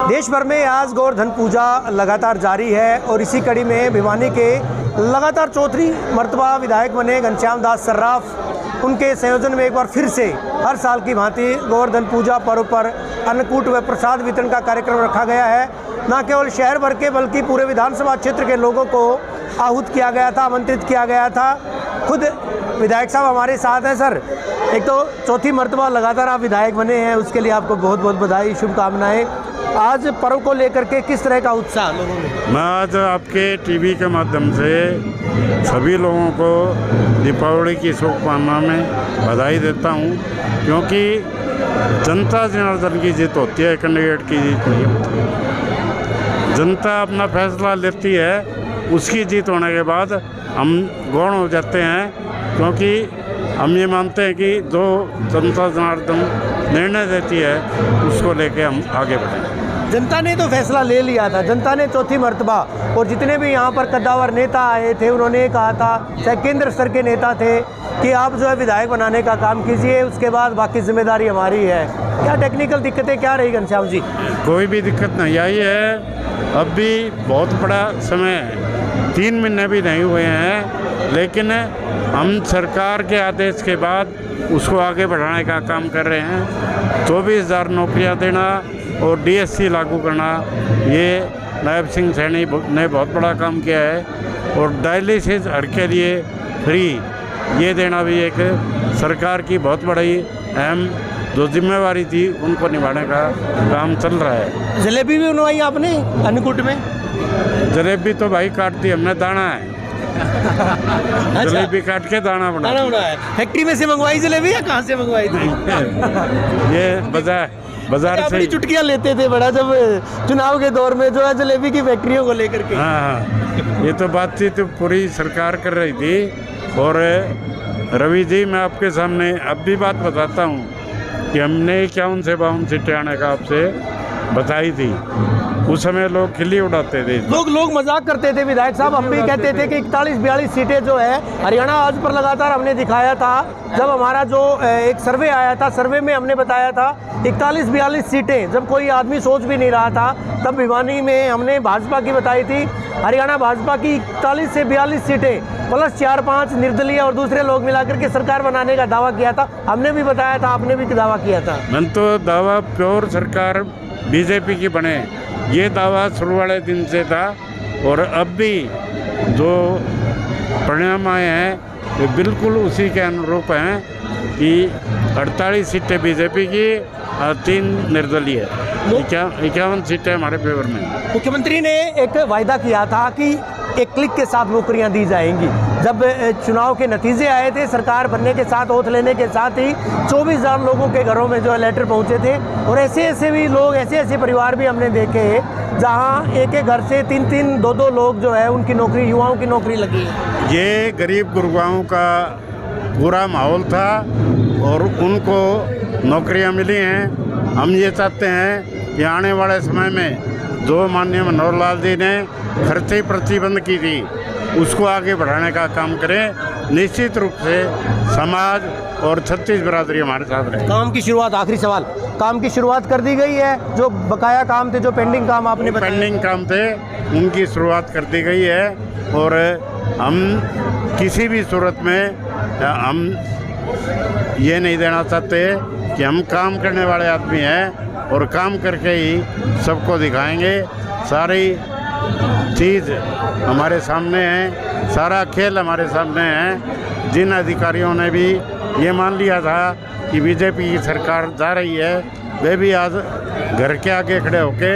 देश भर में आज गोवर्धन पूजा लगातार जारी है और इसी कड़ी में भिवानी के लगातार चौथी मर्तबा विधायक बने घनश्याम दास सर्राफ, उनके संयोजन में एक बार फिर से हर साल की भांति गोवर्धन पूजा पर्व पर अन्नकूट व प्रसाद वितरण का कार्यक्रम रखा गया है। न केवल शहर भर के बल्कि पूरे विधानसभा क्षेत्र के लोगों को आहूत किया गया था, आमंत्रित किया गया था। खुद विधायक साहब हमारे साथ हैं। सर, एक तो चौथी मर्तबा लगातार आप विधायक बने हैं, उसके लिए आपको बहुत बहुत बधाई, शुभकामनाएं। आज पर्व को लेकर के किस तरह का उत्साह लोगों में? मैं आज आपके टीवी के माध्यम से सभी लोगों को दीपावली की शुभकामना में बधाई देता हूं, क्योंकि जनता जनार्दन की जीत होती है, कैंडिडेट की जीत नहीं होती। जनता अपना फैसला लेती है, उसकी जीत होने के बाद हम गौण हो जाते हैं, क्योंकि हम ये मानते हैं कि जो जनता जनार्दन निर्णय देती है उसको लेके हम आगे बढ़ें। जनता ने तो फैसला ले लिया था, जनता ने चौथी मर्तबा, और जितने भी यहाँ पर कद्दावर नेता आए थे उन्होंने कहा था, चाहे केंद्र स्तर के नेता थे, कि आप जो है विधायक बनाने का काम कीजिए, उसके बाद बाकी जिम्मेदारी हमारी है। क्या टेक्निकल दिक्कतें क्या रही घनश्याम जी? कोई भी दिक्कत नहीं आई है। अब भी बहुत बड़ा समय है, 3 महीने भी नहीं हुए हैं, लेकिन हम सरकार के आदेश के बाद उसको आगे बढ़ाने का काम कर रहे हैं। 24,000 नौकरियां देना और DSC लागू करना, ये नायब सिंह सैनी ने बहुत बड़ा काम किया है। और डायलिसिस हर के लिए फ्री ये देना भी एक सरकार की बहुत बड़ी अहम जो जिम्मेवारी थी उनको निभाने का काम चल रहा है। जलेबी भी बनवाई आपने अन्नकूट में? जलेबी तो भाई काट दी हमने, दाना है। अच्छा। जलेबी काट के दाना बना है। फैक्ट्री में से मंगवाई जलेबी या कहाँ से मंगवाई थी? ये बाजार से चुटकियाँ लेते थे बड़ा, जब चुनाव के दौर में जो है जलेबी की फैक्ट्रियों को लेकर के। हाँ, ये तो बातचीत पूरी सरकार कर रही थी। और रवि जी, मैं आपके सामने अब भी बात बताता हूँ कि हमने 51 से 52 सीटें आने का आपसे बताई थी। उस समय लोग खिल्ली उड़ाते थे, लोग मजाक करते थे विधायक साहब। हम भी कहते थे कि 41-42 सीटें जो है हरियाणा आज पर लगातार हमने दिखाया था। जब हमारा जो एक सर्वे आया था, सर्वे में हमने बताया था 41-42 सीटें, जब कोई आदमी सोच भी नहीं रहा था, तब भिवानी में हमने भाजपा की बताई थी। हरियाणा भाजपा की 41 से 42 सीटें प्लस 4-5 निर्दलीय और दूसरे लोग मिलाकर के सरकार बनाने का दावा किया था। हमने भी बताया था, आपने भी दावा किया था। मैंने तो दावा प्योर सरकार बीजेपी की बने, ये दावा शुरू वाले दिन से था। और अब भी जो परिणाम आए हैं वे बिल्कुल उसी के अनुरूप हैं कि 48 सीटें बीजेपी की और 3 निर्दलीय, 51 सीटें हमारे फेवर में। मुख्यमंत्री ने एक वायदा किया था कि एक क्लिक के साथ नौकरियां दी जाएंगी। जब चुनाव के नतीजे आए थे, सरकार बनने के साथ, ओथ लेने के साथ ही 24,000 लोगों के घरों में जो है लेटर पहुंचे थे। और ऐसे भी लोग, ऐसे परिवार भी हमने देखे जहां एक घर से 3-3, 2-2 लोग जो है उनकी नौकरी, युवाओं की नौकरी लगी है। ये गरीब गुरुआओं का पूरा माहौल था और उनको नौकरियां मिली हैं। हम ये चाहते हैं कि आने वाले समय में जो माननीय मनोहर लाल जी ने खर्चे प्रतिबंध की थी उसको आगे बढ़ाने का काम करें। निश्चित रूप से समाज और 36 बिरादरी हमारे साथ रहे। काम की शुरुआत, आखिरी सवाल, काम की शुरुआत कर दी गई है? जो बकाया काम थे, जो पेंडिंग काम आपने बताया, पेंडिंग काम थे, उनकी शुरुआत कर दी गई है। और हम किसी भी सूरत में हम ये नहीं देना चाहते कि हम काम करने वाले आदमी हैं और काम करके ही सबको दिखाएंगे। सारी चीज़ हमारे सामने है, सारा खेल हमारे सामने है। जिन अधिकारियों ने भी ये मान लिया था कि बीजेपी की सरकार जा रही है, वे भी आज घर के आगे खड़े होके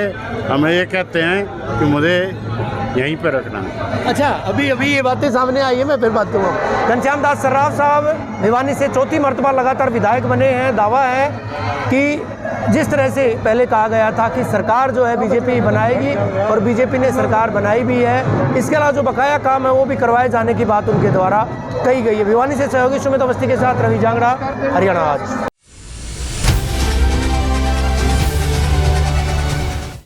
हमें ये कहते हैं कि मुझे यहीं पर रखना। अच्छा, अभी ये बातें सामने आई है, मैं फिर बात करूँगा। घनश्याम दास सर्राफ साहब भिवानी से चौथी मर्तबा लगातार विधायक बने हैं। दावा है कि जिस तरह से पहले कहा गया था कि सरकार जो है बीजेपी बनाएगी और बीजेपी ने सरकार बनाई भी है, इसके अलावा जो बकाया काम है वो भी करवाए जाने की बात उनके द्वारा कही गई है। भिवानी से सहयोगी सुमित अवस्थी के साथ रवि जांगड़ा, हरियाणा आज।